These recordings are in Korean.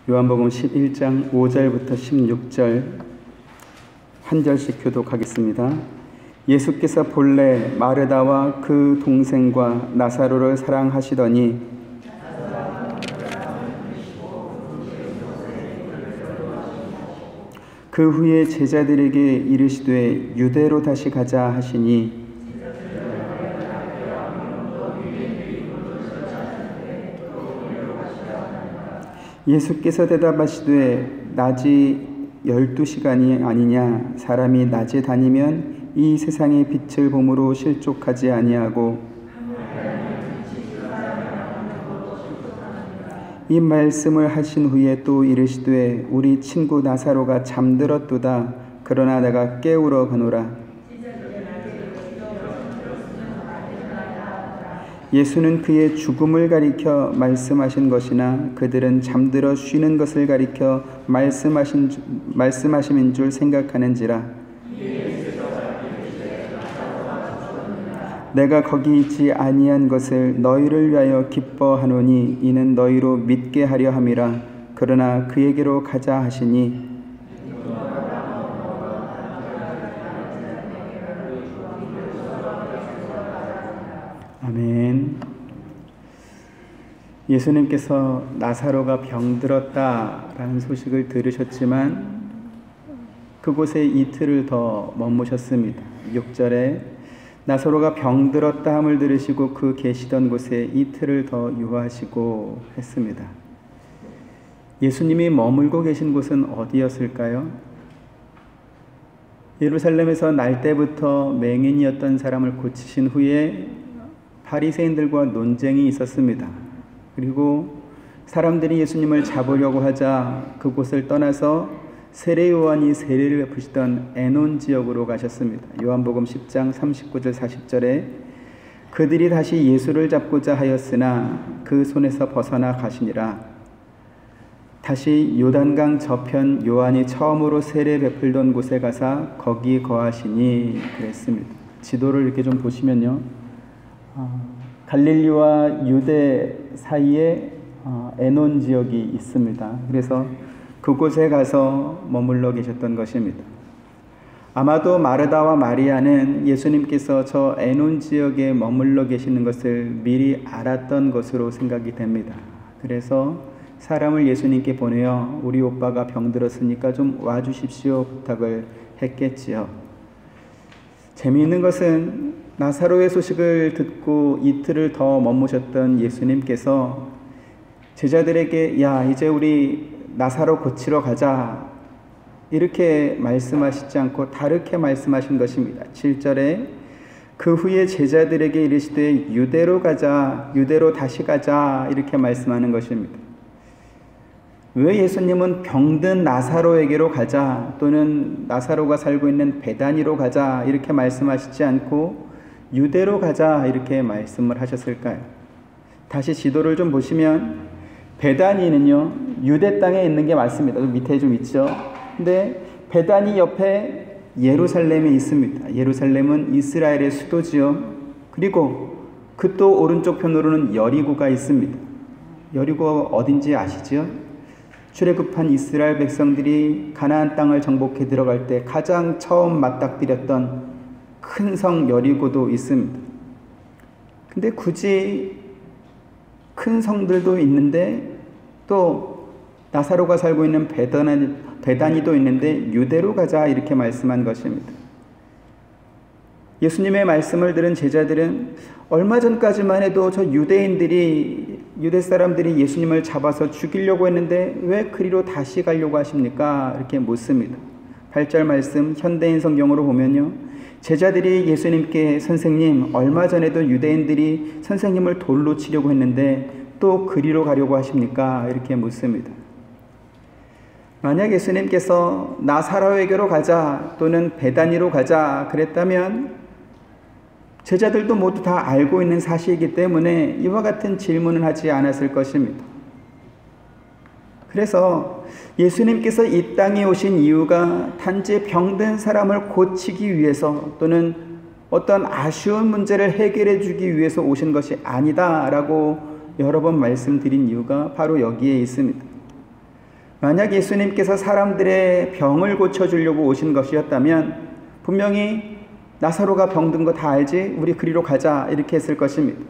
요한복음 11장 5절부터 16절 한 절씩 교독하겠습니다. 예수께서 본래 마르다와 그 동생과 나사로를 사랑하시더니 그 후에 제자들에게 이르시되 유대로 다시 가자 하시니 예수께서 대답하시되 낮이 12시간이 아니냐. 사람이 낮에 다니면 이 세상의 빛을 봄으로 실족하지 아니하고 이 말씀을 하신 후에 또 이르시되 우리 친구 나사로가 잠들었도다. 그러나 내가 깨우러 가노라. 예수는 그의 죽음을 가리켜 말씀하신 것이나 그들은 잠들어 쉬는 것을 가리켜 말씀하심인 줄 생각하는지라. 내가 거기 있지 아니한 것을 너희를 위하여 기뻐하노니 이는 너희로 믿게 하려 함이라. 그러나 그에게로 가자 하시니 아멘. 예수님께서 나사로가 병들었다라는 소식을 들으셨지만 그곳에 이틀을 더 머무셨습니다. 6절에 나사로가 병들었다 함을 들으시고 그 계시던 곳에 이틀을 더 유하시고 했습니다. 예수님이 머물고 계신 곳은 어디였을까요? 예루살렘에서 날 때부터 맹인이었던 사람을 고치신 후에 바리새인들과 논쟁이 있었습니다. 그리고 사람들이 예수님을 잡으려고 하자 그곳을 떠나서 세례 요한이 세례를 베푸시던 에논 지역으로 가셨습니다. 요한복음 10장 39절 40절에 그들이 다시 예수를 잡고자 하였으나 그 손에서 벗어나 가시니라. 다시 요단강 저편 요한이 처음으로 세례 베풀던 곳에 가사 거기 거하시니 그랬습니다. 지도를 이렇게 좀 보시면요, 갈릴리와 유대 사이에 에논 지역이 있습니다. 그래서 그곳에 가서 머물러 계셨던 것입니다. 아마도 마르다와 마리아는 예수님께서 저 에논 지역에 머물러 계시는 것을 미리 알았던 것으로 생각이 됩니다. 그래서 사람을 예수님께 보내어 우리 오빠가 병들었으니까 좀 와주십시오 부탁을 했겠지요. 재미있는 것은 나사로의 소식을 듣고 이틀을 더 머무셨던 예수님께서 제자들에게 야 이제 우리 나사로 고치러 가자 이렇게 말씀하시지 않고 다르게 말씀하신 것입니다. 7절에 그 후에 제자들에게 이르시되 유대로 가자, 유대로 다시 가자 이렇게 말씀하는 것입니다. 왜 예수님은 병든 나사로에게로 가자 또는 나사로가 살고 있는 베다니로 가자 이렇게 말씀하시지 않고 유대로 가자 이렇게 말씀을 하셨을까요? 다시 지도를 좀 보시면 베다니는요 유대 땅에 있는 게 맞습니다. 밑에 좀 있죠. 근데 베다니 옆에 예루살렘이 있습니다. 예루살렘은 이스라엘의 수도지요. 그리고 그 또 오른쪽 편으로는 여리고가 있습니다. 여리고가 어딘지 아시죠? 출애굽한 이스라엘 백성들이 가나안 땅을 정복해 들어갈 때 가장 처음 맞닥뜨렸던 큰 성 여리고도 있습니다. 근데 굳이 큰 성들도 있는데 또 나사로가 살고 있는 베다니도 있는데 유대로 가자 이렇게 말씀한 것입니다. 예수님의 말씀을 들은 제자들은 얼마 전까지만 해도 저 유대 사람들이 예수님을 잡아서 죽이려고 했는데 왜 그리로 다시 가려고 하십니까? 이렇게 묻습니다. 8절 말씀 현대인 성경으로 보면요, 제자들이 예수님께 선생님 얼마 전에도 유대인들이 선생님을 돌로 치려고 했는데 또 그리로 가려고 하십니까? 이렇게 묻습니다. 만약 예수님께서 나사로에게로 가자 또는 베다니로 가자 그랬다면 제자들도 모두 다 알고 있는 사실이기 때문에 이와 같은 질문을 하지 않았을 것입니다. 그래서 예수님께서 이 땅에 오신 이유가 단지 병든 사람을 고치기 위해서 또는 어떤 아쉬운 문제를 해결해 주기 위해서 오신 것이 아니다라고 여러 번 말씀드린 이유가 바로 여기에 있습니다. 만약 예수님께서 사람들의 병을 고쳐주려고 오신 것이었다면 분명히 나사로가 병든 거 다 알지? 우리 그리로 가자 이렇게 했을 것입니다.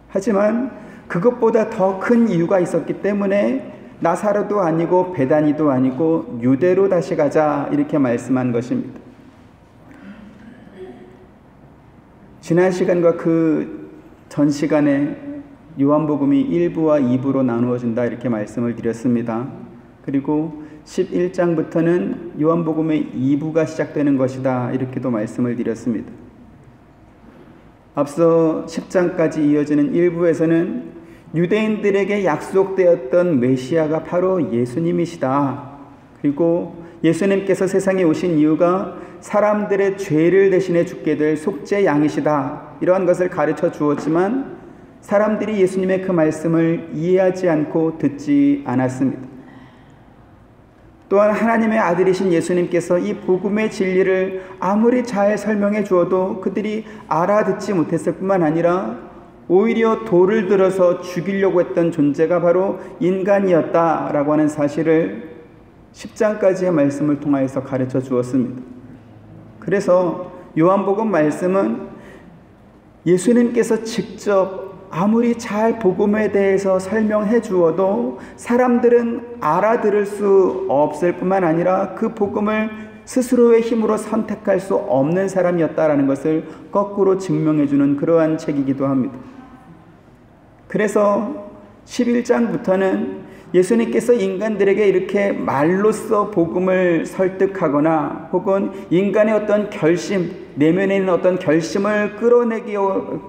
하지만 그것보다 더 큰 이유가 있었기 때문에 나사로도 아니고 베다니도 아니고 유대로 다시 가자 이렇게 말씀한 것입니다. 지난 시간과 그 전 시간에 요한복음이 1부와 2부로 나누어진다 이렇게 말씀을 드렸습니다. 그리고 11장부터는 요한복음의 2부가 시작되는 것이다 이렇게도 말씀을 드렸습니다. 앞서 10장까지 이어지는 1부에서는 유대인들에게 약속되었던 메시아가 바로 예수님이시다. 그리고 예수님께서 세상에 오신 이유가 사람들의 죄를 대신해 죽게 될 속죄 양이시다. 이러한 것을 가르쳐 주었지만 사람들이 예수님의 그 말씀을 이해하지 않고 듣지 않았습니다. 또한 하나님의 아들이신 예수님께서 이 복음의 진리를 아무리 잘 설명해 주어도 그들이 알아듣지 못했을 뿐만 아니라 오히려 돌을 들어서 죽이려고 했던 존재가 바로 인간이었다라고 하는 사실을 10장까지의 말씀을 통하여서 가르쳐 주었습니다. 그래서 요한복음 말씀은 예수님께서 직접 아무리 잘 복음에 대해서 설명해 주어도 사람들은 알아들을 수 없을 뿐만 아니라 그 복음을 스스로의 힘으로 선택할 수 없는 사람이었다라는 것을 거꾸로 증명해 주는 그러한 책이기도 합니다. 그래서 11장부터는 예수님께서 인간들에게 이렇게 말로써 복음을 설득하거나 혹은 인간의 어떤 결심, 내면에 있는 어떤 결심을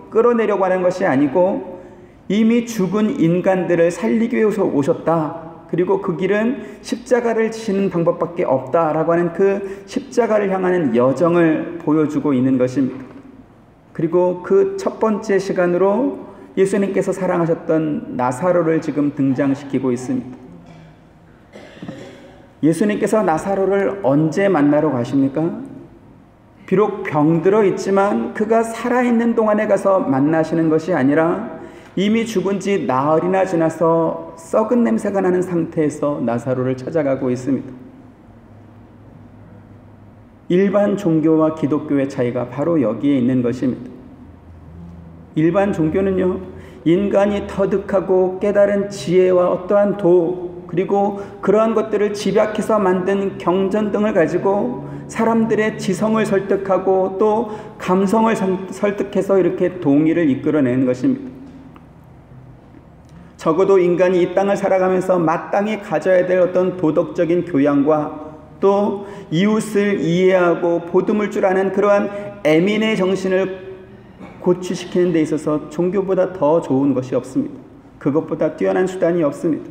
끌어내려고 하는 것이 아니고 이미 죽은 인간들을 살리기 위해서 오셨다. 그리고 그 길은 십자가를 지시는 방법밖에 없다라고 하는 그 십자가를 향하는 여정을 보여주고 있는 것입니다. 그리고 그 첫 번째 시간으로 예수님께서 사랑하셨던 나사로를 지금 등장시키고 있습니다. 예수님께서 나사로를 언제 만나러 가십니까? 비록 병들어 있지만 그가 살아있는 동안에 가서 만나시는 것이 아니라 이미 죽은 지 나흘이나 지나서 썩은 냄새가 나는 상태에서 나사로를 찾아가고 있습니다. 일반 종교와 기독교의 차이가 바로 여기에 있는 것입니다. 일반 종교는요, 인간이 터득하고 깨달은 지혜와 어떠한 도, 그리고 그러한 것들을 집약해서 만든 경전 등을 가지고 사람들의 지성을 설득하고 또 감성을 설득해서 이렇게 동의를 이끌어내는 것입니다. 적어도 인간이 이 땅을 살아가면서 마땅히 가져야 될 어떤 도덕적인 교양과 또 이웃을 이해하고 보듬을 줄 아는 그러한 애민의 정신을 고취시키는 데 있어서 종교보다 더 좋은 것이 없습니다. 그것보다 뛰어난 수단이 없습니다.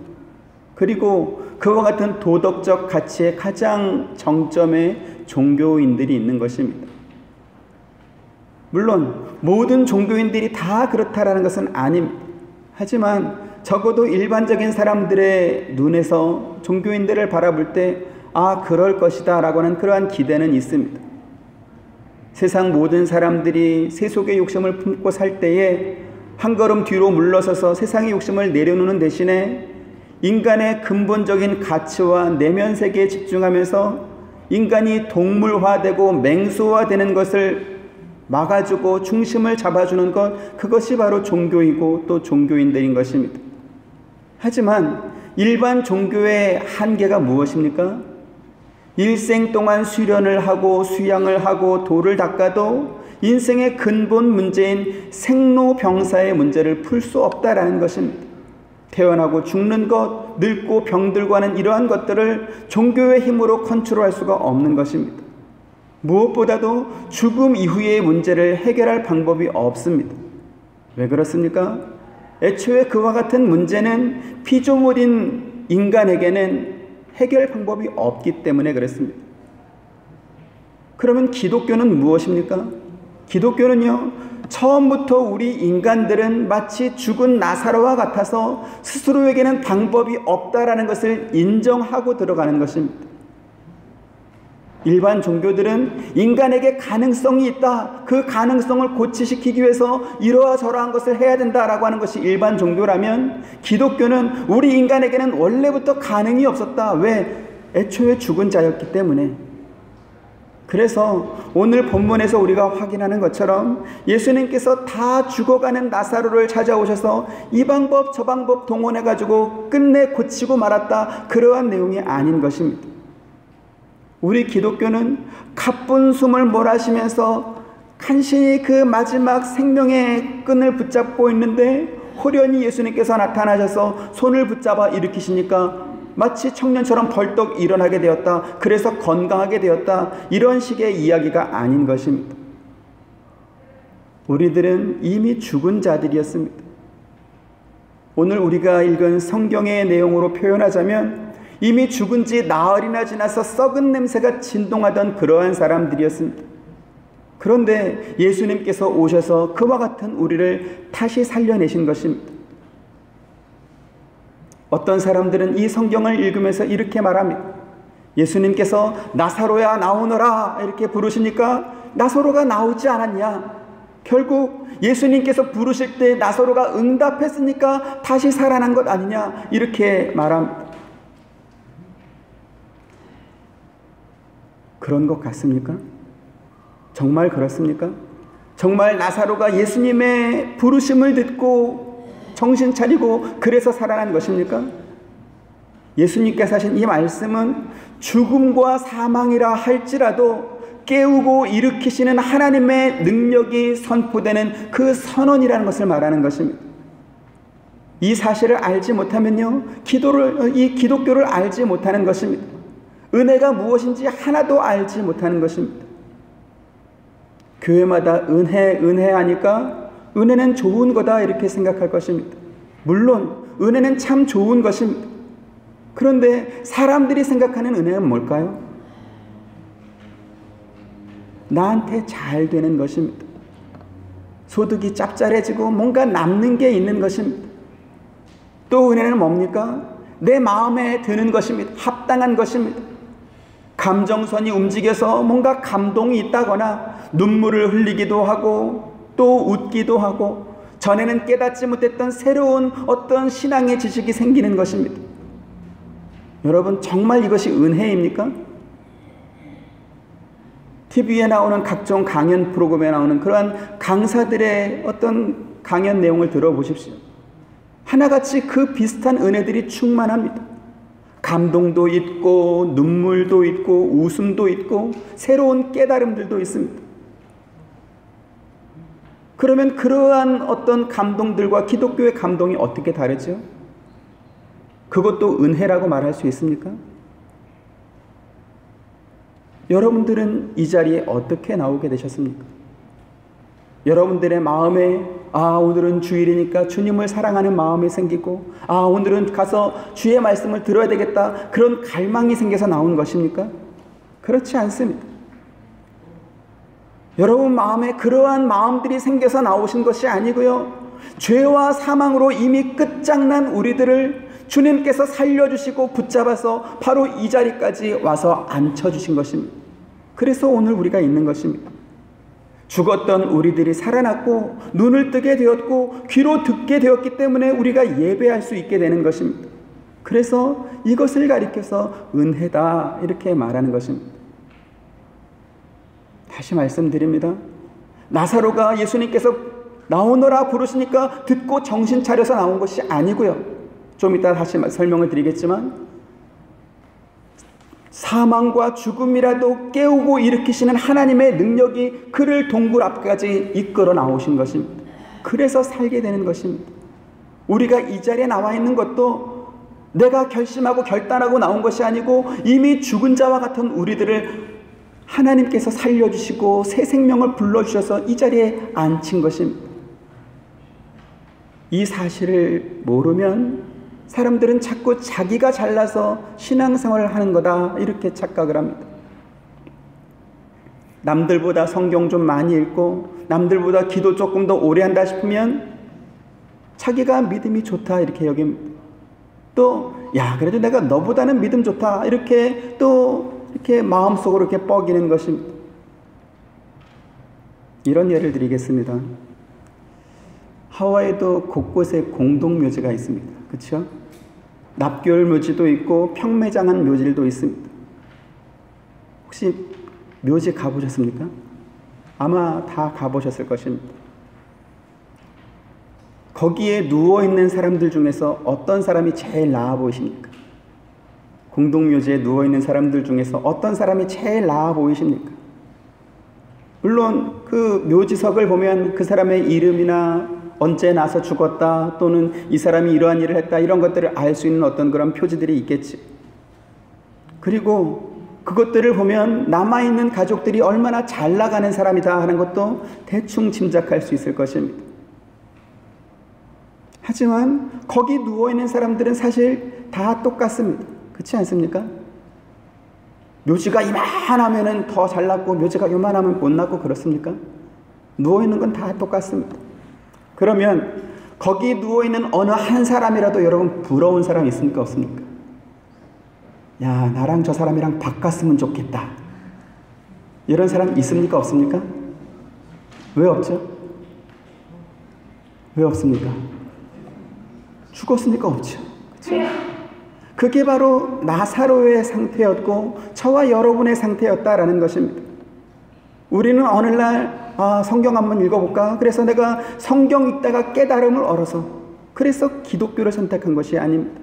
그리고 그와 같은 도덕적 가치의 가장 정점에 종교인들이 있는 것입니다. 물론 모든 종교인들이 다 그렇다라는 것은 아닙니다. 하지만 적어도 일반적인 사람들의 눈에서 종교인들을 바라볼 때 그럴 것이다 라고 하는 그러한 기대는 있습니다. 세상 모든 사람들이 세속의 욕심을 품고 살 때에 한 걸음 뒤로 물러서서 세상의 욕심을 내려놓는 대신에 인간의 근본적인 가치와 내면 세계에 집중하면서 인간이 동물화되고 맹수화되는 것을 막아주고 중심을 잡아주는 것, 그것이 바로 종교이고 또 종교인들인 것입니다. 하지만 일반 종교의 한계가 무엇입니까? 일생 동안 수련을 하고 수양을 하고 도를 닦아도 인생의 근본 문제인 생로병사의 문제를 풀 수 없다라는 것입니다. 태어나고 죽는 것, 늙고 병들고 하는 이러한 것들을 종교의 힘으로 컨트롤할 수가 없는 것입니다. 무엇보다도 죽음 이후의 문제를 해결할 방법이 없습니다. 왜 그렇습니까? 애초에 그와 같은 문제는 피조물인 인간에게는 해결 방법이 없기 때문에 그렇습니다. 그러면 기독교는 무엇입니까? 기독교는요, 처음부터 우리 인간들은 마치 죽은 나사로와 같아서 스스로에게는 방법이 없다라는 것을 인정하고 들어가는 것입니다. 일반 종교들은 인간에게 가능성이 있다, 그 가능성을 고치시키기 위해서 이러저러한 것을 해야 된다라고 하는 것이 일반 종교라면, 기독교는 우리 인간에게는 원래부터 가능이 없었다. 왜? 애초에 죽은 자였기 때문에. 그래서 오늘 본문에서 우리가 확인하는 것처럼 예수님께서 다 죽어가는 나사로를 찾아오셔서 이 방법 저 방법 동원해가지고 끝내 고치고 말았다, 그러한 내용이 아닌 것입니다. 우리 기독교는 가쁜 숨을 몰아쉬면서 간신히 그 마지막 생명의 끈을 붙잡고 있는데, 호련히 예수님께서 나타나셔서 손을 붙잡아 일으키시니까 마치 청년처럼 벌떡 일어나게 되었다, 그래서 건강하게 되었다, 이런 식의 이야기가 아닌 것입니다. 우리들은 이미 죽은 자들이었습니다. 오늘 우리가 읽은 성경의 내용으로 표현하자면 이미 죽은 지 나흘이나 지나서 썩은 냄새가 진동하던 그러한 사람들이었습니다. 그런데 예수님께서 오셔서 그와 같은 우리를 다시 살려내신 것입니다. 어떤 사람들은 이 성경을 읽으면서 이렇게 말합니다. 예수님께서 나사로야 나오너라 이렇게 부르시니까 나사로가 나오지 않았냐? 결국 예수님께서 부르실 때 나사로가 응답했으니까 다시 살아난 것 아니냐? 이렇게 말합니다. 그런 것 같습니까? 정말 그렇습니까? 정말 나사로가 예수님의 부르심을 듣고 정신 차리고 그래서 살아난 것입니까? 예수님께서 하신 이 말씀은 죽음과 사망이라 할지라도 깨우고 일으키시는 하나님의 능력이 선포되는 그 선언이라는 것을 말하는 것입니다. 이 사실을 알지 못하면요, 이 기독교를 알지 못하는 것입니다. 은혜가 무엇인지 하나도 알지 못하는 것입니다. 교회마다 은혜 하니까 은혜는 좋은 거다 이렇게 생각할 것입니다. 물론 은혜는 참 좋은 것입니다. 그런데 사람들이 생각하는 은혜는 뭘까요? 나한테 잘 되는 것입니다. 소득이 짭짤해지고 뭔가 남는 게 있는 것입니다. 또 은혜는 뭡니까? 내 마음에 드는 것입니다. 합당한 것입니다. 감정선이 움직여서 뭔가 감동이 있다거나 눈물을 흘리기도 하고 또 웃기도 하고 전에는 깨닫지 못했던 새로운 어떤 신앙의 지식이 생기는 것입니다. 여러분, 정말 이것이 은혜입니까? TV에 나오는 각종 강연 프로그램에 나오는 그러한 강사들의 어떤 강연 내용을 들어보십시오. 하나같이 그 비슷한 은혜들이 충만합니다. 감동도 있고 눈물도 있고 웃음도 있고 새로운 깨달음들도 있습니다. 그러면 그러한 어떤 감동들과 기독교의 감동이 어떻게 다르죠? 그것도 은혜라고 말할 수 있습니까? 여러분들은 이 자리에 어떻게 나오게 되셨습니까? 여러분들의 마음에 오늘은 주일이니까 주님을 사랑하는 마음이 생기고 오늘은 가서 주의 말씀을 들어야 되겠다, 그런 갈망이 생겨서 나온 것입니까? 그렇지 않습니다. 여러분 마음에 그러한 마음들이 생겨서 나오신 것이 아니고요, 죄와 사망으로 이미 끝장난 우리들을 주님께서 살려주시고 붙잡아서 바로 이 자리까지 와서 앉혀주신 것입니다. 그래서 오늘 우리가 있는 것입니다. 죽었던 우리들이 살아났고 눈을 뜨게 되었고 귀로 듣게 되었기 때문에 우리가 예배할 수 있게 되는 것입니다. 그래서 이것을 가리켜서 은혜다 이렇게 말하는 것입니다. 다시 말씀드립니다. 나사로가 예수님께서 나오너라 부르시니까 듣고 정신 차려서 나온 것이 아니고요, 좀 이따 다시 설명을 드리겠지만 사망과 죽음이라도 깨우고 일으키시는 하나님의 능력이 그를 동굴 앞까지 이끌어 나오신 것입니다. 그래서 살게 되는 것입니다. 우리가 이 자리에 나와 있는 것도 내가 결심하고 결단하고 나온 것이 아니고 이미 죽은 자와 같은 우리들을 하나님께서 살려주시고 새 생명을 불러주셔서 이 자리에 앉힌 것입니다. 이 사실을 모르면 사람들은 자꾸 자기가 잘나서 신앙생활을 하는 거다 이렇게 착각을 합니다. 남들보다 성경 좀 많이 읽고 남들보다 기도 조금 더 오래 한다 싶으면 자기가 믿음이 좋다 이렇게 여깁니다. 또 그래도 내가 너보다는 믿음 좋다 이렇게 또 이렇게 마음속으로 이렇게 뻐기는 것입니다. 이런 예를 드리겠습니다. 하와이도 곳곳에 공동묘지가 있습니다. 그렇죠? 납교열 묘지도 있고 평매장한 묘지도 있습니다. 혹시 묘지 가보셨습니까? 아마 다 가보셨을 것입니다. 거기에 누워있는 사람들 중에서 어떤 사람이 제일 나아 보이십니까? 공동묘지에 누워있는 사람들 중에서 어떤 사람이 제일 나아 보이십니까? 물론 그 묘지석을 보면 그 사람의 이름이나 언제 나서 죽었다, 또는 이 사람이 이러한 일을 했다, 이런 것들을 알 수 있는 어떤 그런 표지들이 있겠지. 그리고 그것들을 보면 남아있는 가족들이 얼마나 잘 나가는 사람이다 하는 것도 대충 짐작할 수 있을 것입니다. 하지만 거기 누워있는 사람들은 사실 다 똑같습니다. 그렇지 않습니까? 묘지가 이만하면 더 잘났고 묘지가 요만하면 못 났고 그렇습니까? 누워있는 건 다 똑같습니다. 그러면 거기 누워있는 어느 한 사람이라도 여러분 부러운 사람 있습니까? 없습니까? 야, 나랑 저 사람이랑 바꿨으면 좋겠다. 이런 사람 있습니까? 없습니까? 왜 없죠? 왜 없습니까? 죽었으니까 없죠. 그렇죠? 그게 바로 나사로의 상태였고 저와 여러분의 상태였다라는 것입니다. 우리는 어느 날 성경 한번 읽어볼까? 그래서 내가 성경 읽다가 깨달음을 얻어서 그래서 기독교를 선택한 것이 아닙니다.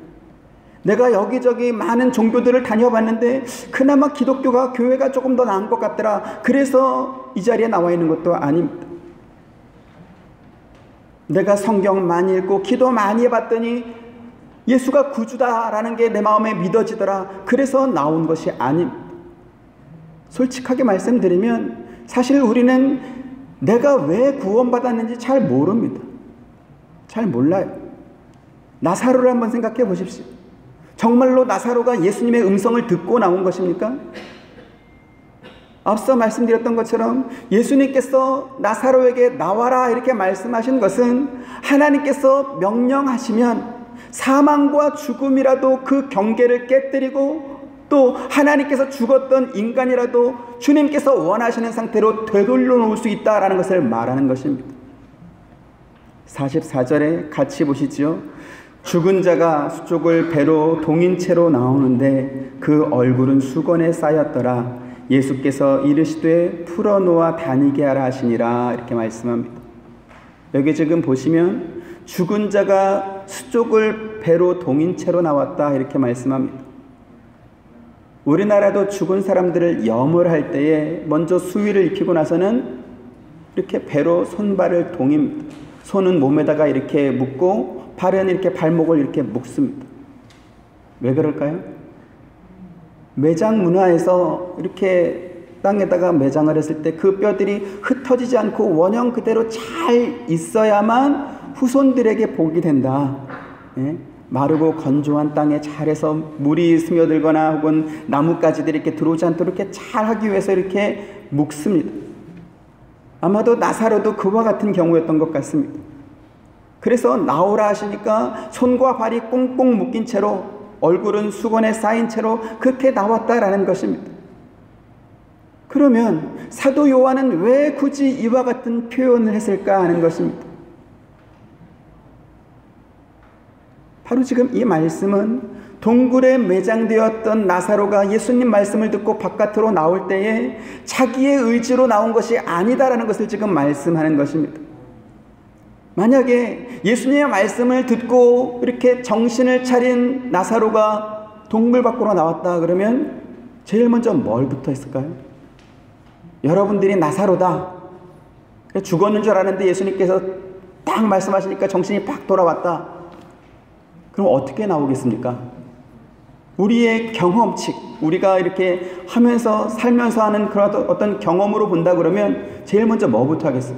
내가 여기저기 많은 종교들을 다녀봤는데 그나마 기독교가 교회가 조금 더 나은 것 같더라. 그래서 이 자리에 나와 있는 것도 아닙니다. 내가 성경 많이 읽고 기도 많이 해봤더니 예수가 구주다라는 게 내 마음에 믿어지더라. 그래서 나온 것이 아닙니다. 솔직하게 말씀드리면 사실 우리는 내가 왜 구원받았는지 잘 모릅니다. 잘 몰라요. 나사로를 한번 생각해 보십시오. 정말로 나사로가 예수님의 음성을 듣고 나온 것입니까? 앞서 말씀드렸던 것처럼 예수님께서 나사로에게 나와라 이렇게 말씀하신 것은 하나님께서 명령하시면 사망과 죽음이라도 그 경계를 깨뜨리고 또 하나님께서 죽었던 인간이라도 주님께서 원하시는 상태로 되돌려 놓을 수 있다라는 것을 말하는 것입니다. 44절에 같이 보시죠. 죽은 자가 수족을 배로 동인 채로 나오는데 그 얼굴은 수건에 쌓였더라. 예수께서 이르시되 풀어놓아 다니게 하라 하시니라 이렇게 말씀합니다. 여기 지금 보시면 죽은 자가 수족을 배로 동인 채로 나왔다 이렇게 말씀합니다. 우리나라도 죽은 사람들을 염을 때에 먼저 수의를 입히고 나서는 이렇게 배로 손발을 동입니다. 손은 몸에다가 이렇게 묶고 발은 이렇게 발목을 이렇게 묶습니다. 왜 그럴까요? 매장 문화에서 이렇게 땅에다가 매장을 했을 때 그 뼈들이 흩어지지 않고 원형 그대로 잘 있어야만 후손들에게 복이 된다. 예? 마르고 건조한 땅에 잘해서 물이 스며들거나 혹은 나뭇가지들이 이렇게 들어오지 않도록 이렇게 잘 하기 위해서 이렇게 묶습니다. 아마도 나사로도 그와 같은 경우였던 것 같습니다. 그래서 나오라 하시니까 손과 발이 꽁꽁 묶인 채로 얼굴은 수건에 쌓인 채로 그렇게 나왔다라는 것입니다. 그러면 사도 요한은 왜 굳이 이와 같은 표현을 했을까 하는 것입니다. 바로 지금 이 말씀은 동굴에 매장되었던 나사로가 예수님 말씀을 듣고 바깥으로 나올 때에 자기의 의지로 나온 것이 아니다라는 것을 지금 말씀하는 것입니다. 만약에 예수님의 말씀을 듣고 이렇게 정신을 차린 나사로가 동굴 밖으로 나왔다 그러면 제일 먼저 뭘부터 했을까요? 여러분들이 나사로다, 죽었는 줄 알았는데 예수님께서 딱 말씀하시니까 정신이 팍 돌아왔다. 그럼 어떻게 나오겠습니까? 우리의 경험칙, 우리가 이렇게 하면서 살면서 하는 그런 어떤 경험으로 본다 그러면 제일 먼저 뭐부터 하겠어요?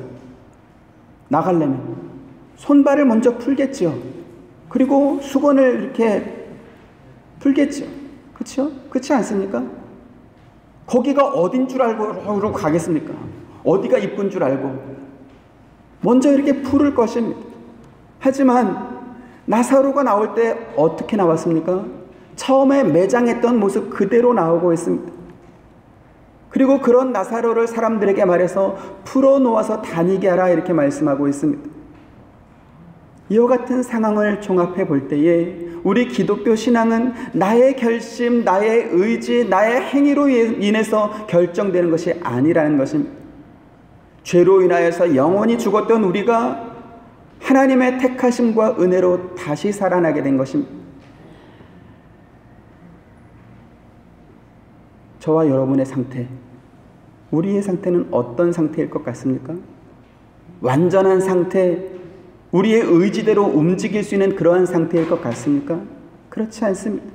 나가려면 손발을 먼저 풀겠죠. 그리고 수건을 이렇게 풀겠죠. 그렇죠? 그렇지 않습니까? 거기가 어딘 줄 알고 가겠습니까? 어디가 이쁜 줄 알고 먼저 이렇게 풀을 것입니다. 하지만 나사로가 나올 때 어떻게 나왔습니까? 처음에 매장했던 모습 그대로 나오고 있습니다. 그리고 그런 나사로를 사람들에게 말해서 풀어놓아서 다니게 하라 이렇게 말씀하고 있습니다. 이와 같은 상황을 종합해 볼 때에 우리 기독교 신앙은 나의 결심, 나의 의지, 나의 행위로 인해서 결정되는 것이 아니라는 것입니다. 죄로 인하여서 영원히 죽었던 우리가 하나님의 택하심과 은혜로 다시 살아나게 된 것입니다. 저와 여러분의 상태, 우리의 상태는 어떤 상태일 것 같습니까? 완전한 상태, 우리의 의지대로 움직일 수 있는 그러한 상태일 것 같습니까? 그렇지 않습니다.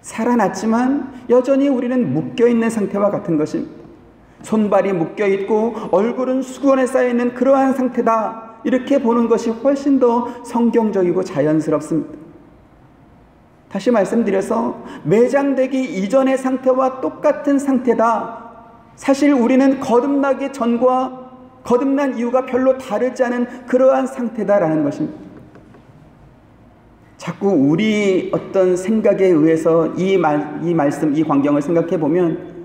살아났지만 여전히 우리는 묶여있는 상태와 같은 것입니다. 손발이 묶여있고 얼굴은 수건에 쌓여있는 그러한 상태다, 이렇게 보는 것이 훨씬 더 성경적이고 자연스럽습니다. 다시 말씀드려서 매장되기 이전의 상태와 똑같은 상태다. 사실 우리는 거듭나기 전과 거듭난 이유가 별로 다르지 않은 그러한 상태다라는 것입니다. 자꾸 우리 어떤 생각에 의해서 이 말씀, 이 광경을 생각해 보면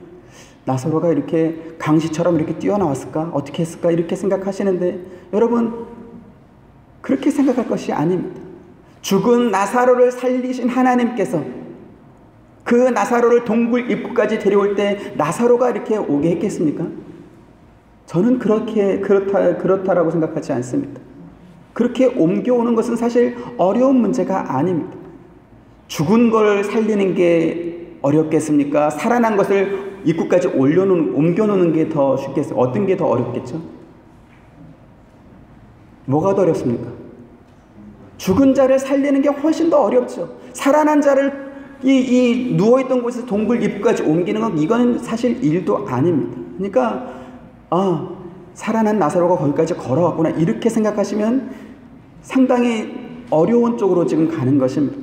나사로가 이렇게 강시처럼 이렇게 뛰어나왔을까? 어떻게 했을까? 이렇게 생각하시는데 여러분, 그렇게 생각할 것이 아닙니다. 죽은 나사로를 살리신 하나님께서 그 나사로를 동굴 입구까지 데려올 때 나사로가 이렇게 오게 했겠습니까? 저는 그렇다라고 생각하지 않습니다. 그렇게 옮겨오는 것은 사실 어려운 문제가 아닙니다. 죽은 걸 살리는 게 어렵겠습니까? 살아난 것을 입구까지 옮겨놓는 게 더 쉽겠어요? 어떤 게 더 어렵겠죠? 뭐가 더 어렵습니까? 죽은 자를 살리는 게 훨씬 더 어렵죠. 살아난 자를 이 누워있던 곳에서 동굴 입구까지 옮기는 건 이거는 사실 일도 아닙니다. 그러니까 살아난 나사로가 거기까지 걸어왔구나, 이렇게 생각하시면 상당히 어려운 쪽으로 지금 가는 것입니다.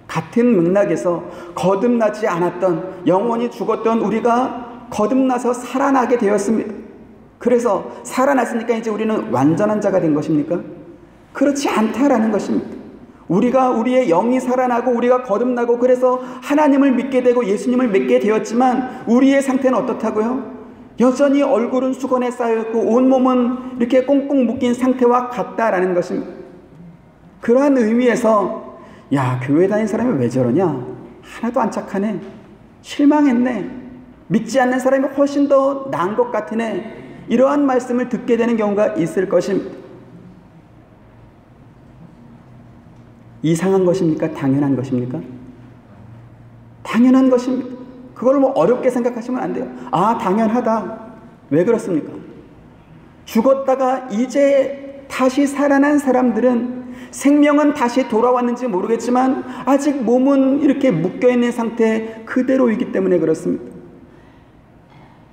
같은 맥락에서 거듭나지 않았던, 영원히 죽었던 우리가 거듭나서 살아나게 되었습니다. 그래서 살아났으니까 이제 우리는 완전한 자가 된 것입니까? 그렇지 않다라는 것입니다. 우리가 우리의 영이 살아나고 우리가 거듭나고 그래서 하나님을 믿게 되고 예수님을 믿게 되었지만 우리의 상태는 어떻다고요? 여전히 얼굴은 수건에 쌓여있고 온몸은 이렇게 꽁꽁 묶인 상태와 같다라는 것입니다. 그러한 의미에서 교회 다니는 사람이 왜 저러냐? 하나도 안 착하네. 실망했네. 믿지 않는 사람이 훨씬 더 나은 것 같으네. 이러한 말씀을 듣게 되는 경우가 있을 것입니다. 이상한 것입니까? 당연한 것입니까? 당연한 것입니다. 그걸 어렵게 생각하시면 안 돼요. 당연하다. 왜 그렇습니까? 죽었다가 이제 다시 살아난 사람들은 생명은 다시 돌아왔는지 모르겠지만 아직 몸은 이렇게 묶여있는 상태 그대로이기 때문에 그렇습니다.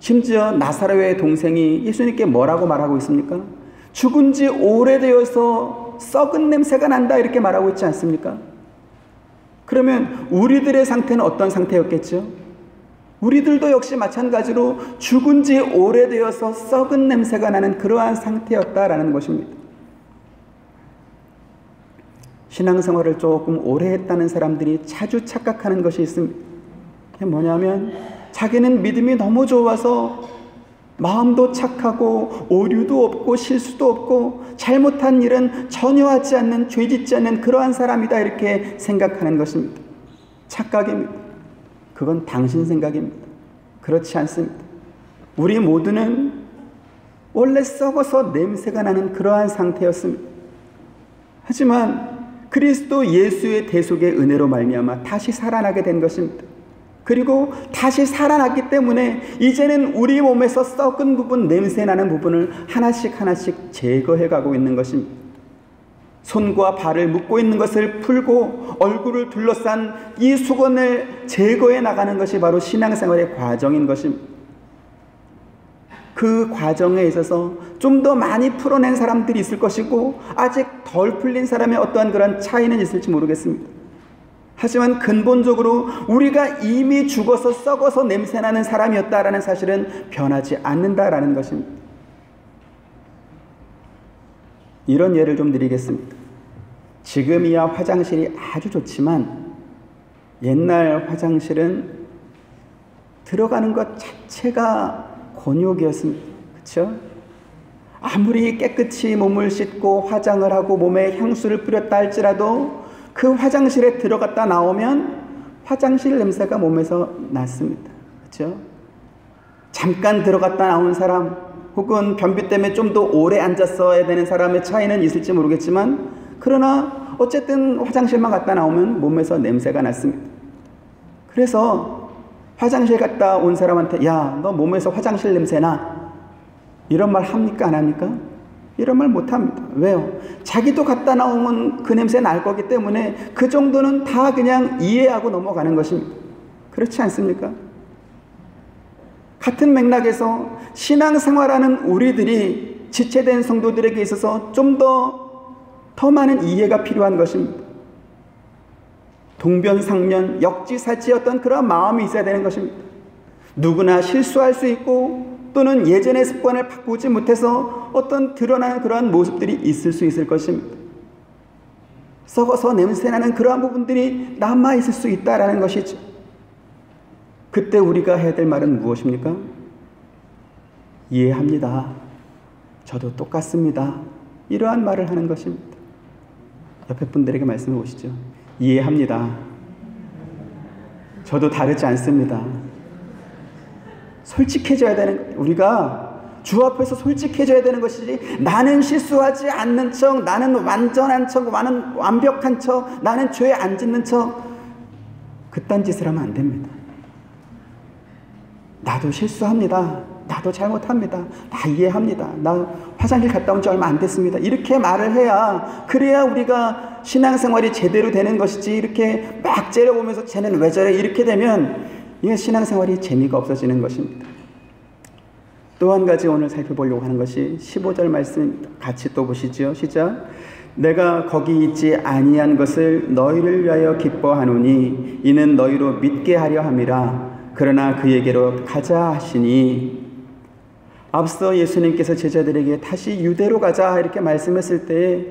심지어 나사로의 동생이 예수님께 뭐라고 말하고 있습니까? 죽은 지 오래되어서 썩은 냄새가 난다, 이렇게 말하고 있지 않습니까? 그러면 우리들의 상태는 어떤 상태였겠죠? 우리들도 역시 마찬가지로 죽은 지 오래되어서 썩은 냄새가 나는 그러한 상태였다라는 것입니다. 신앙생활을 조금 오래 했다는 사람들이 자주 착각하는 것이 있습니다. 그게 뭐냐면 자기는 믿음이 너무 좋아서 마음도 착하고 오류도 없고 실수도 없고 잘못한 일은 전혀 하지 않는, 죄짓지 않는 그러한 사람이다, 이렇게 생각하는 것입니다. 착각입니다. 그건 당신 생각입니다. 그렇지 않습니다. 우리 모두는 원래 썩어서 냄새가 나는 그러한 상태였습니다. 하지만 그리스도 예수의 대속의 은혜로 말미암아 다시 살아나게 된 것입니다. 그리고 다시 살아났기 때문에 이제는 우리 몸에서 썩은 부분, 냄새나는 부분을 하나씩 제거해 가고 있는 것입니다. 손과 발을 묶고 있는 것을 풀고 얼굴을 둘러싼 이 수건을 제거해 나가는 것이 바로 신앙생활의 과정인 것입니다. 그 과정에 있어서 좀 더 많이 풀어낸 사람들이 있을 것이고 아직 덜 풀린 사람의 어떠한 그런 차이는 있을지 모르겠습니다. 하지만 근본적으로 우리가 이미 죽어서 썩어서 냄새나는 사람이었다라는 사실은 변하지 않는다라는 것입니다. 이런 예를 좀 드리겠습니다. 지금이야 화장실이 아주 좋지만 옛날 화장실은 들어가는 것 자체가 곤욕이었습니다. 그렇죠? 아무리 깨끗이 몸을 씻고 화장을 하고 몸에 향수를 뿌렸다 할지라도 그 화장실에 들어갔다 나오면 화장실 냄새가 몸에서 났습니다. 그렇죠? 잠깐 들어갔다 나온 사람 혹은 변비 때문에 좀 더 오래 앉았어야 되는 사람의 차이는 있을지 모르겠지만, 그러나 어쨌든 화장실만 갔다 나오면 몸에서 냄새가 났습니다. 그래서 화장실 갔다 온 사람한테 야, 너 몸에서 화장실 냄새 나, 이런 말 합니까? 안 합니까? 이런 말 못 합니다. 왜요? 자기도 갔다 나오면 그 냄새 날 거기 때문에 그 정도는 다 그냥 이해하고 넘어가는 것입니다. 그렇지 않습니까? 같은 맥락에서 신앙생활하는 우리들이 지체된 성도들에게 있어서 좀 더 많은 이해가 필요한 것입니다. 동변상면 역지사지 어떤 그런 마음이 있어야 되는 것입니다. 누구나 실수할 수 있고 또는 예전의 습관을 바꾸지 못해서 어떤 드러나는 그러한 모습들이 있을 수 있을 것입니다. 썩어서 냄새나는 그러한 부분들이 남아있을 수 있다라는 것이죠. 그때 우리가 해야 될 말은 무엇입니까? 이해합니다. 저도 똑같습니다. 이러한 말을 하는 것입니다. 옆에 분들에게 말씀해 보시죠. 이해합니다. 저도 다르지 않습니다. 솔직해져야 되는, 우리가 주 앞에서 솔직해져야 되는 것이지, 나는 실수하지 않는 척, 나는 완전한 척, 나는 완벽한 척, 나는 죄 안 짓는 척, 그딴 짓을 하면 안 됩니다. 나도 실수합니다. 나도 잘못합니다. 다 이해합니다. 나 화장실 갔다 온 지 얼마 안 됐습니다. 이렇게 말을 해야, 그래야 우리가 신앙생활이 제대로 되는 것이지, 이렇게 막 째려보면서 쟤는 왜 저래 이렇게 되면 이게 신앙생활이 재미가 없어지는 것입니다. 또 한 가지 오늘 살펴보려고 하는 것이 15절 말씀 같이 또 보시죠. 시작. 내가 거기 있지 아니한 것을 너희를 위하여 기뻐하노니 이는 너희로 믿게 하려 함이라. 그러나 그에게로 가자 하시니, 앞서 예수님께서 제자들에게 다시 유대로 가자 이렇게 말씀했을 때,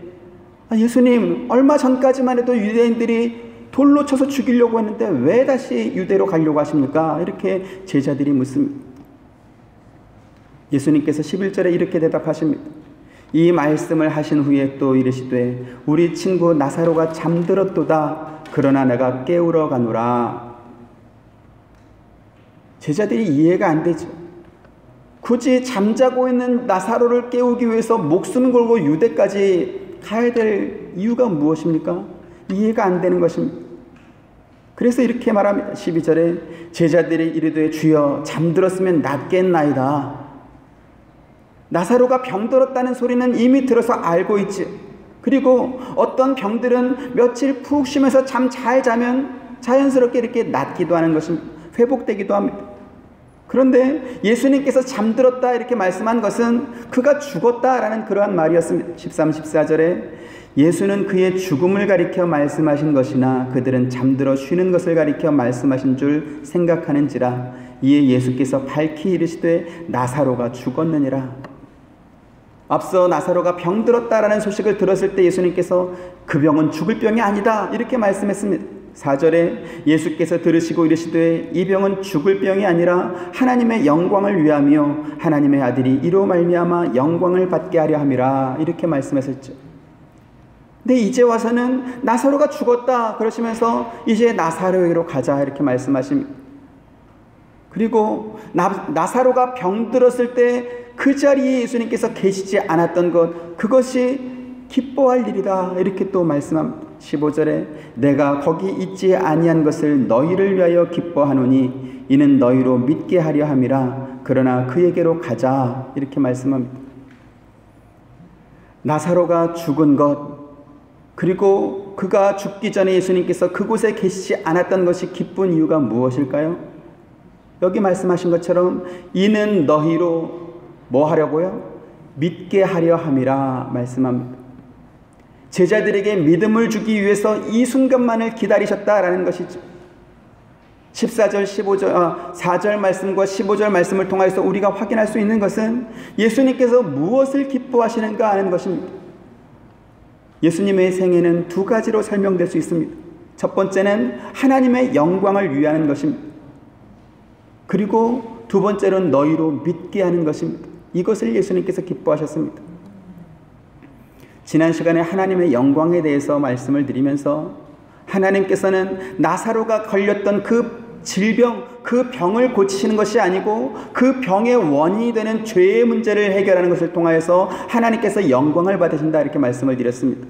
예수님 얼마 전까지만 해도 유대인들이 돌로 쳐서 죽이려고 했는데 왜 다시 유대로 가려고 하십니까? 이렇게 제자들이 묻습니다. 예수님께서 11절에 이렇게 대답하십니다. 이 말씀을 하신 후에 또 이르시되 우리 친구 나사로가 잠들었도다. 그러나 내가 깨우러 가노라. 제자들이 이해가 안 되죠. 굳이 잠자고 있는 나사로를 깨우기 위해서 목숨 걸고 유대까지 가야 될 이유가 무엇입니까? 이해가 안 되는 것입니다. 그래서 이렇게 말합니다. 12절에 제자들이 이르되 주여 잠들었으면 낫겠나이다. 나사로가 병들었다는 소리는 이미 들어서 알고 있지. 그리고 어떤 병들은 며칠 푹 쉬면서 잠 잘 자면 자연스럽게 이렇게 낫기도 하는 것입니다. 회복되기도 합니다. 그런데 예수님께서 잠들었다 이렇게 말씀한 것은 그가 죽었다라는 그러한 말이었습니다. 13, 14절에 예수는 그의 죽음을 가리켜 말씀하신 것이나 그들은 잠들어 쉬는 것을 가리켜 말씀하신 줄 생각하는지라. 이에 예수께서 밝히 이르시되 나사로가 죽었느니라. 앞서 나사로가 병들었다라는 소식을 들었을 때 예수님께서 그 병은 죽을 병이 아니다 이렇게 말씀했습니다. 4절에 예수께서 들으시고 이르시되 이 병은 죽을 병이 아니라 하나님의 영광을 위하며 하나님의 아들이 이로 말미암아 영광을 받게 하려 함이라 이렇게 말씀하셨죠. 근데 이제 와서는 나사로가 죽었다 그러시면서 이제 나사로에게로 가자 이렇게 말씀하십니다. 그리고 나사로가 병들었을 때 그 자리에 예수님께서 계시지 않았던 것, 그것이 기뻐할 일이다 이렇게 또 말씀합니다. 15절에 내가 거기 있지 아니한 것을 너희를 위하여 기뻐하노니 이는 너희로 믿게 하려 함이라. 그러나 그에게로 가자 이렇게 말씀합니다. 나사로가 죽은 것, 그리고 그가 죽기 전에 예수님께서 그곳에 계시지 않았던 것이 기쁜 이유가 무엇일까요? 여기 말씀하신 것처럼 이는 너희로 뭐 하려고요? 믿게 하려 함이라 말씀합니다. 제자들에게 믿음을 주기 위해서 이 순간만을 기다리셨다라는 것이죠. 14절, 15절, 4절 말씀과 15절 말씀을 통해서 우리가 확인할 수 있는 것은 예수님께서 무엇을 기뻐하시는가 하는 것입니다. 예수님의 생애는 두 가지로 설명될 수 있습니다. 첫 번째는 하나님의 영광을 위하는 것입니다. 그리고 두 번째로는 너희로 믿게 하는 것입니다. 이것을 예수님께서 기뻐하셨습니다. 지난 시간에 하나님의 영광에 대해서 말씀을 드리면서 하나님께서는 나사로가 걸렸던 그 질병, 그 병을 고치시는 것이 아니고 그 병의 원인이 되는 죄의 문제를 해결하는 것을 통하여서 하나님께서 영광을 받으신다, 이렇게 말씀을 드렸습니다.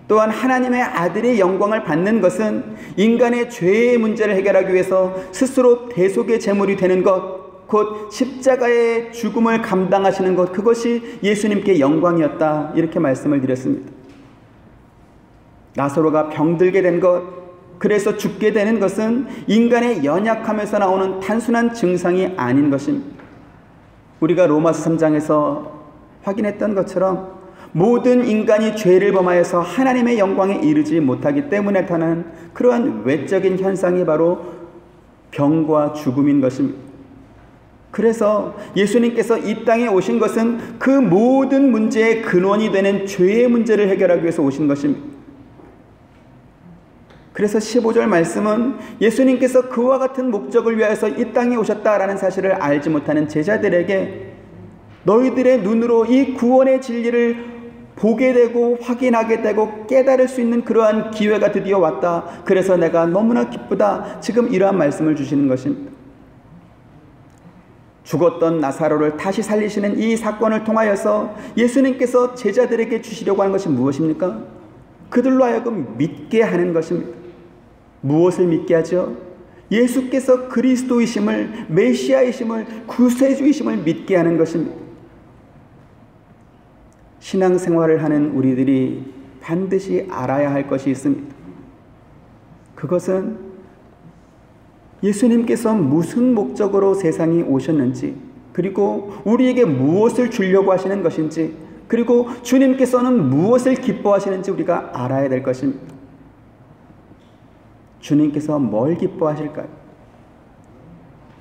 또한 하나님의 아들의 영광을 받는 것은 인간의 죄의 문제를 해결하기 위해서 스스로 대속의 제물이 되는 것, 곧 십자가의 죽음을 감당하시는 것, 그것이 예수님께 영광이었다, 이렇게 말씀을 드렸습니다. 나사로가 병들게 된 것, 그래서 죽게 되는 것은 인간의 연약함에서 나오는 단순한 증상이 아닌 것입니다. 우리가 로마서 3장에서 확인했던 것처럼 모든 인간이 죄를 범하여서 하나님의 영광에 이르지 못하기 때문에 나타나는 그러한 외적인 현상이 바로 병과 죽음인 것입니다. 그래서 예수님께서 이 땅에 오신 것은 그 모든 문제의 근원이 되는 죄의 문제를 해결하기 위해서 오신 것입니다. 그래서 15절 말씀은 예수님께서 그와 같은 목적을 위하여서 이 땅에 오셨다라는 사실을 알지 못하는 제자들에게 너희들의 눈으로 이 구원의 진리를 보게 되고 확인하게 되고 깨달을 수 있는 그러한 기회가 드디어 왔다. 그래서 내가 너무나 기쁘다. 지금 이러한 말씀을 주시는 것입니다. 죽었던 나사로를 다시 살리시는 이 사건을 통하여서 예수님께서 제자들에게 주시려고 하는 것이 무엇입니까? 그들로 하여금 믿게 하는 것입니다. 무엇을 믿게 하죠? 예수께서 그리스도이심을, 메시아이심을, 구세주이심을 믿게 하는 것입니다. 신앙생활을 하는 우리들이 반드시 알아야 할 것이 있습니다. 그것은 예수님께서 무슨 목적으로 세상에 오셨는지, 그리고 우리에게 무엇을 주려고 하시는 것인지, 그리고 주님께서는 무엇을 기뻐하시는지 우리가 알아야 될 것입니다. 주님께서 뭘 기뻐하실까요?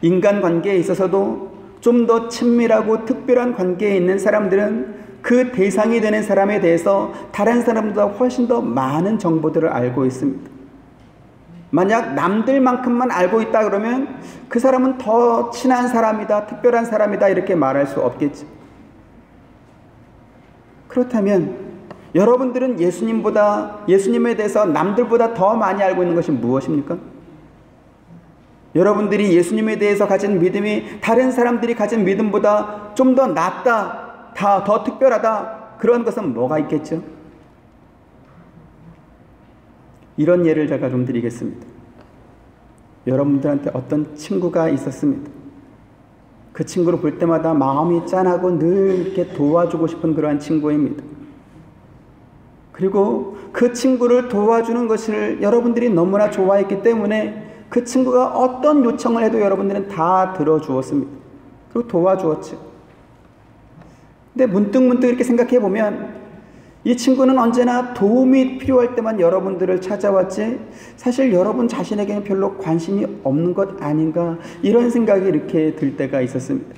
인간관계에 있어서도 좀 더 친밀하고 특별한 관계에 있는 사람들은 그 대상이 되는 사람에 대해서 다른 사람보다 훨씬 더 많은 정보들을 알고 있습니다. 만약 남들만큼만 알고 있다 그러면 그 사람은 더 친한 사람이다, 특별한 사람이다, 이렇게 말할 수 없겠죠. 그렇다면 여러분들은 예수님에 대해서 남들보다 더 많이 알고 있는 것이 무엇입니까? 여러분들이 예수님에 대해서 가진 믿음이 다른 사람들이 가진 믿음보다 좀 더 낫다, 더 특별하다, 그런 것은 뭐가 있겠죠? 이런 예를 제가 좀 드리겠습니다. 여러분들한테 어떤 친구가 있었습니다. 그 친구를 볼 때마다 마음이 짠하고 늘 이렇게 도와주고 싶은 그러한 친구입니다. 그리고 그 친구를 도와주는 것을 여러분들이 너무나 좋아했기 때문에 그 친구가 어떤 요청을 해도 여러분들은 다 들어주었습니다. 그리고 도와주었죠. 근데 문득 이렇게 생각해 보면 이 친구는 언제나 도움이 필요할 때만 여러분들을 찾아왔지 사실 여러분 자신에게는 별로 관심이 없는 것 아닌가, 이런 생각이 이렇게 들 때가 있었습니다.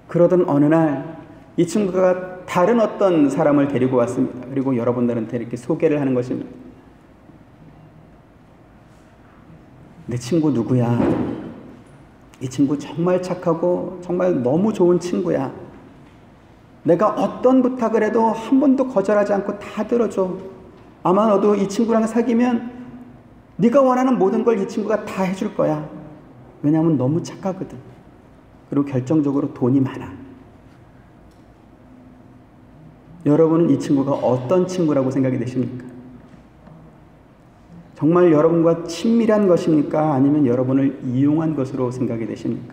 그러던 어느 날 이 친구가 다른 어떤 사람을 데리고 왔습니다. 그리고 여러분들한테 이렇게 소개를 하는 것입니다. 내 친구 누구야? 이 친구 정말 착하고 정말 너무 좋은 친구야. 내가 어떤 부탁을 해도 한 번도 거절하지 않고 다 들어줘. 아마 너도 이 친구랑 사귀면 네가 원하는 모든 걸 이 친구가 다 해줄 거야. 왜냐하면 너무 착하거든. 그리고 결정적으로 돈이 많아. 여러분은 이 친구가 어떤 친구라고 생각이 되십니까? 정말 여러분과 친밀한 것입니까? 아니면 여러분을 이용한 것으로 생각이 되십니까?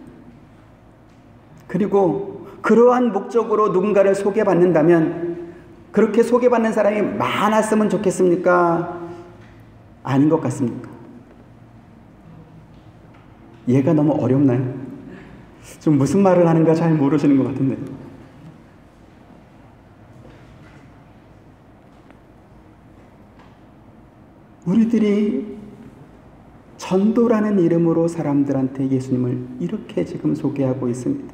그리고 그러한 목적으로 누군가를 소개받는다면 그렇게 소개받는 사람이 많았으면 좋겠습니까? 아닌 것 같습니까? 얘가 너무 어렵나요? 좀 무슨 말을 하는가 잘 모르시는 것 같은데. 우리들이 전도라는 이름으로 사람들한테 예수님을 이렇게 지금 소개하고 있습니다.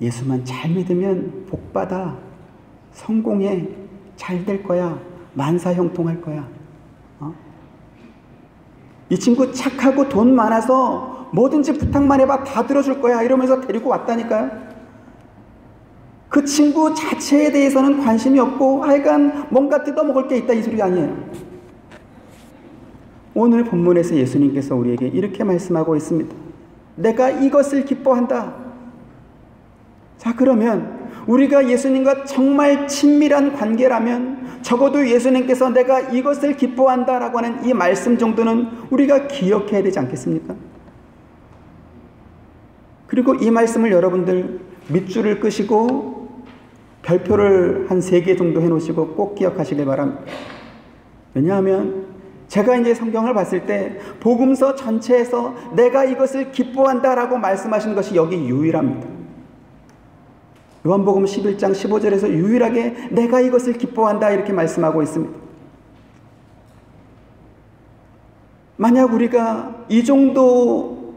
예수만 잘 믿으면 복받아, 성공해, 잘 될 거야, 만사형통할 거야. 이 친구 착하고 돈 많아서 뭐든지 부탁만 해봐 다 들어줄 거야 이러면서 데리고 왔다니까요. 그 친구 자체에 대해서는 관심이 없고 하여간 뭔가 뜯어먹을 게 있다 이 소리 아니에요. 오늘 본문에서 예수님께서 우리에게 이렇게 말씀하고 있습니다. 내가 이것을 기뻐한다. 자, 그러면 우리가 예수님과 정말 친밀한 관계라면 적어도 예수님께서 내가 이것을 기뻐한다라고 하는 이 말씀 정도는 우리가 기억해야 되지 않겠습니까? 그리고 이 말씀을 여러분들 밑줄을 끄시고 별표를 한 3개 정도 해놓으시고 꼭 기억하시길 바랍니다. 왜냐하면 제가 이제 성경을 봤을 때 복음서 전체에서 내가 이것을 기뻐한다라고 말씀하신 것이 여기 유일합니다. 요한복음 11장 15절에서 유일하게 내가 이것을 기뻐한다 이렇게 말씀하고 있습니다. 만약 우리가 이 정도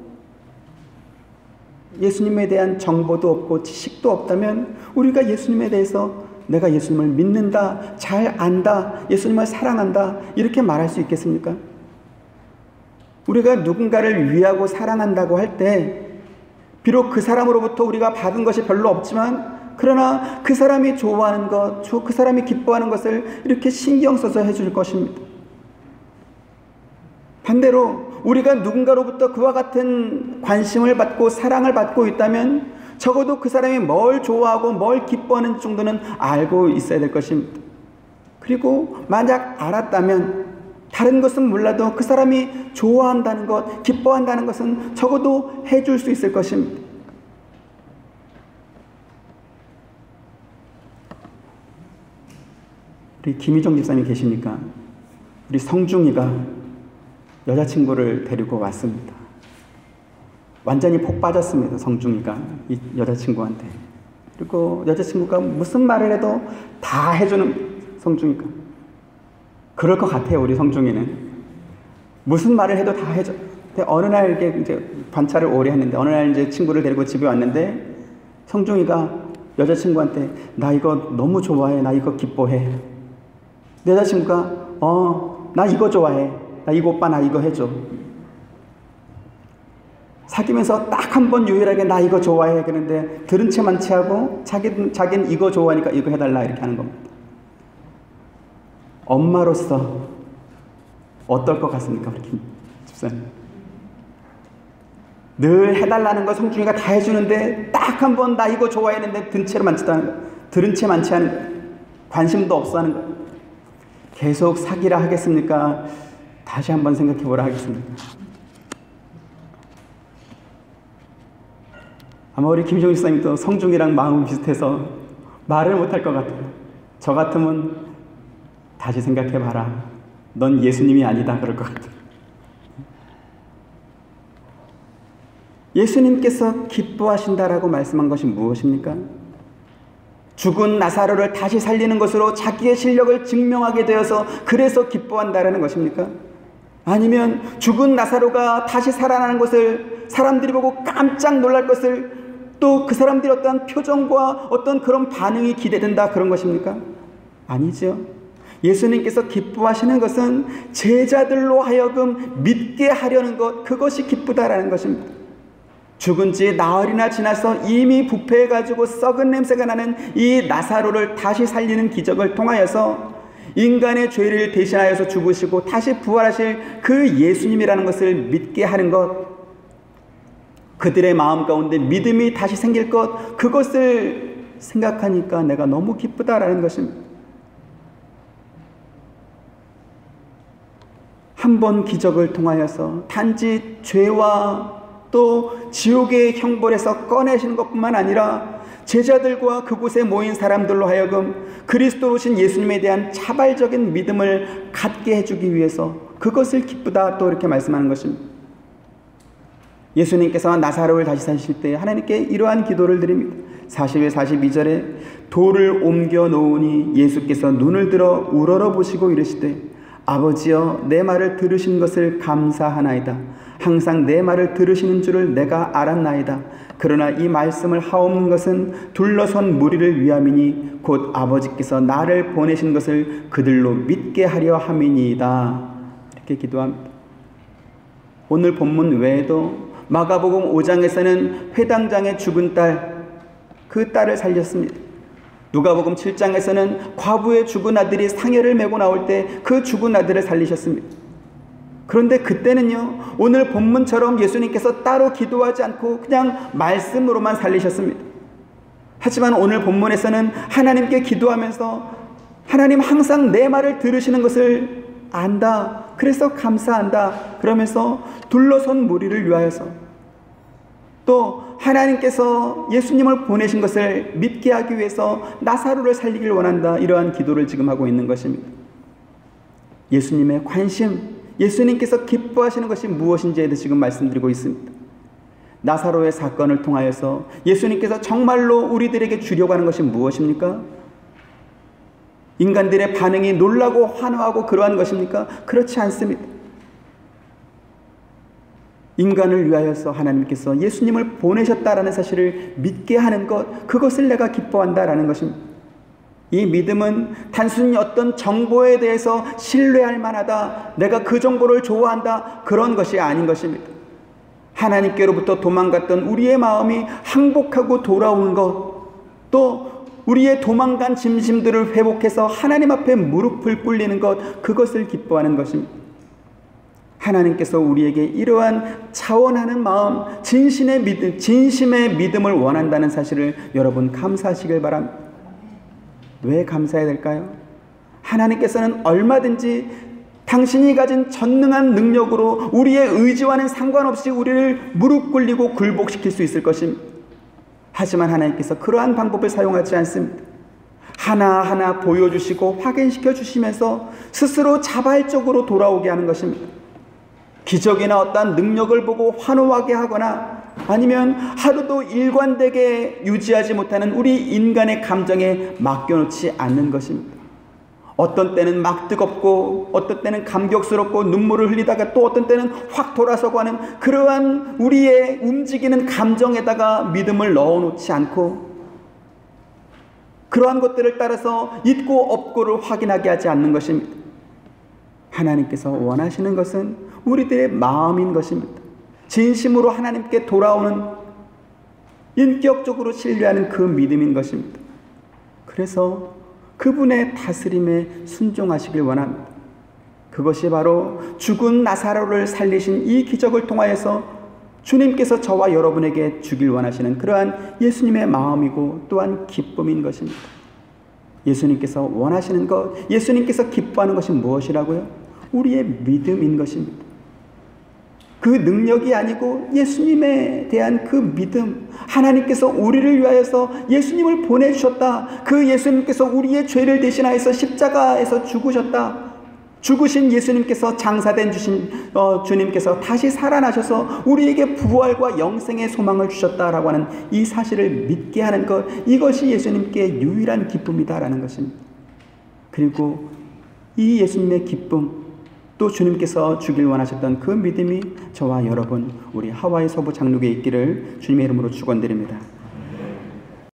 예수님에 대한 정보도 없고 지식도 없다면 우리가 예수님에 대해서 내가 예수님을 믿는다, 잘 안다, 예수님을 사랑한다 이렇게 말할 수 있겠습니까? 우리가 누군가를 위하고 사랑한다고 할 때 비록 그 사람으로부터 우리가 받은 것이 별로 없지만 그러나 그 사람이 좋아하는 것, 그 사람이 기뻐하는 것을 이렇게 신경 써서 해줄 것입니다. 반대로 우리가 누군가로부터 그와 같은 관심을 받고 사랑을 받고 있다면 적어도 그 사람이 뭘 좋아하고 뭘 기뻐하는 정도는 알고 있어야 될 것입니다. 그리고 만약 알았다면 다른 것은 몰라도 그 사람이 좋아한다는 것, 기뻐한다는 것은 적어도 해줄 수 있을 것입니다. 우리 김희정 집사님 계십니까? 우리 성중이가 여자친구를 데리고 왔습니다. 완전히 폭 빠졌습니다. 성중이가 이 여자친구한테. 그리고 여자친구가 무슨 말을 해도 다 해주는 성중이가. 그럴 것 같아요. 우리 성중이는 무슨 말을 해도 다 해줘. 어느 날 이제 관찰을 오래 했는데 어느 날 이제 친구를 데리고 집에 왔는데 성중이가 여자친구한테 나 이거 너무 좋아해. 나 이거 기뻐해. 여자친구가 나 이거 좋아해. 나 이거 오빠 나 이거 해줘. 사귀면서 딱 한 번 유일하게 나 이거 좋아해 그러는데 들은 채만 채하고 자기는 이거 좋아하니까 이거 해달라 이렇게 하는 겁니다. 엄마로서 어떨 것 같습니까? 우리 김 집사님. 늘 해달라는 거 성중이가 다 해주는데 딱 한 번 나 이거 좋아했는데 들은 채만 채하는 거예요. 관심도 없어 하는 거예요. 계속 사귀라 하겠습니까? 다시 한번 생각해 보라 하겠습니다. 아마 우리 김종희 집사님도 성중이랑 마음이 비슷해서 말을 못할 것 같아요. 저 같으면 다시 생각해 봐라. 넌 예수님이 아니다 그럴 것 같아요. 예수님께서 기뻐하신다라고 말씀한 것이 무엇입니까? 죽은 나사로를 다시 살리는 것으로 자기의 실력을 증명하게 되어서 그래서 기뻐한다라는 것입니까? 아니면 죽은 나사로가 다시 살아나는 것을 사람들이 보고 깜짝 놀랄 것을 또 그 사람들이 어떤 표정과 어떤 그런 반응이 기대된다 그런 것입니까? 아니죠. 예수님께서 기뻐하시는 것은 제자들로 하여금 믿게 하려는 것, 그것이 기쁘다라는 것입니다. 죽은 지 나흘이나 지나서 이미 부패해가지고 썩은 냄새가 나는 이 나사로를 다시 살리는 기적을 통하여서 인간의 죄를 대신하여서 죽으시고 다시 부활하실 그 예수님이라는 것을 믿게 하는 것, 그들의 마음 가운데 믿음이 다시 생길 것, 그것을 생각하니까 내가 너무 기쁘다라는 것입니다. 한 번 기적을 통하여서 단지 죄와 또 지옥의 형벌에서 꺼내시는 것뿐만 아니라 제자들과 그곳에 모인 사람들로 하여금 그리스도로 오신 예수님에 대한 자발적인 믿음을 갖게 해주기 위해서 그것을 기쁘다 또 이렇게 말씀하는 것입니다. 예수님께서 나사로를 다시 사실 때 하나님께 이러한 기도를 드립니다. 41, 42절에 돌을 옮겨 놓으니 예수께서 눈을 들어 우러러 보시고 이르시되 아버지여 내 말을 들으신 것을 감사하나이다. 항상 내 말을 들으시는 줄을 내가 알았나이다. 그러나 이 말씀을 하옵는 것은 둘러선 무리를 위함이니 곧 아버지께서 나를 보내신 것을 그들로 믿게 하려 함이니이다. 이렇게 기도합니다. 오늘 본문 외에도 마가복음 5장에서는 회당장의 죽은 딸, 그 딸을 살렸습니다. 누가복음 7장에서는 과부의 죽은 아들이 상여를 메고 나올 때 그 죽은 아들을 살리셨습니다. 그런데 그때는요, 오늘 본문처럼 예수님께서 따로 기도하지 않고 그냥 말씀으로만 살리셨습니다. 하지만 오늘 본문에서는 하나님께 기도하면서 하나님 항상 내 말을 들으시는 것을 안다, 그래서 감사한다 그러면서 둘러선 무리를 위하여서, 또 하나님께서 예수님을 보내신 것을 믿게 하기 위해서 나사로를 살리길 원한다, 이러한 기도를 지금 하고 있는 것입니다. 예수님의 관심, 예수님께서 기뻐하시는 것이 무엇인지에 대해 지금 말씀드리고 있습니다. 나사로의 사건을 통하여서 예수님께서 정말로 우리들에게 주려고 하는 것이 무엇입니까? 인간들의 반응이 놀라고 환호하고 그러한 것입니까? 그렇지 않습니다. 인간을 위하여서 하나님께서 예수님을 보내셨다라는 사실을 믿게 하는 것, 그것을 내가 기뻐한다라는 것입니다. 이 믿음은 단순히 어떤 정보에 대해서 신뢰할 만하다, 내가 그 정보를 좋아한다, 그런 것이 아닌 것입니다. 하나님께로부터 도망갔던 우리의 마음이 항복하고 돌아오는 것, 또 우리의 도망간 짐승들을 회복해서 하나님 앞에 무릎을 꿇리는 것, 그것을 기뻐하는 것입니다. 하나님께서 우리에게 이러한 차원하는 마음, 진심의 믿음을 원한다는 사실을 여러분 감사하시길 바랍니다. 왜 감사해야 될까요? 하나님께서는 얼마든지 당신이 가진 전능한 능력으로 우리의 의지와는 상관없이 우리를 무릎 꿇리고 굴복시킬 수 있을 것입니다. 하지만 하나님께서 그러한 방법을 사용하지 않습니다. 하나하나 보여주시고 확인시켜 주시면서 스스로 자발적으로 돌아오게 하는 것입니다. 기적이나 어떠한 능력을 보고 환호하게 하거나 아니면 하루도 일관되게 유지하지 못하는 우리 인간의 감정에 맡겨놓지 않는 것입니다. 어떤 때는 막 뜨겁고 어떤 때는 감격스럽고 눈물을 흘리다가 또 어떤 때는 확 돌아서고 하는 그러한 우리의 움직이는 감정에다가 믿음을 넣어놓지 않고 그러한 것들을 따라서 있고 없고를 확인하게 하지 않는 것입니다. 하나님께서 원하시는 것은 우리들의 마음인 것입니다. 진심으로 하나님께 돌아오는, 인격적으로 신뢰하는 그 믿음인 것입니다. 그래서 그분의 다스림에 순종하시길 원합니다. 그것이 바로 죽은 나사로를 살리신 이 기적을 통하여서 주님께서 저와 여러분에게 주길 원하시는 그러한 예수님의 마음이고 또한 기쁨인 것입니다. 예수님께서 원하시는 것, 예수님께서 기뻐하는 것이 무엇이라고요? 우리의 믿음인 것입니다. 그 능력이 아니고 예수님에 대한 그 믿음, 하나님께서 우리를 위하여서 예수님을 보내주셨다, 그 예수님께서 우리의 죄를 대신하여서 십자가에서 죽으셨다, 죽으신 예수님께서 장사된 주님께서 다시 살아나셔서 우리에게 부활과 영생의 소망을 주셨다라고 하는 이 사실을 믿게 하는 것, 이것이 예수님께 유일한 기쁨이다라는 것입니다. 그리고 이 예수님의 기쁨, 또 주님께서 주길 원하셨던 그 믿음이 저와 여러분, 우리 하와이 서부 장로교에 있기를 주님의 이름으로 축원드립니다.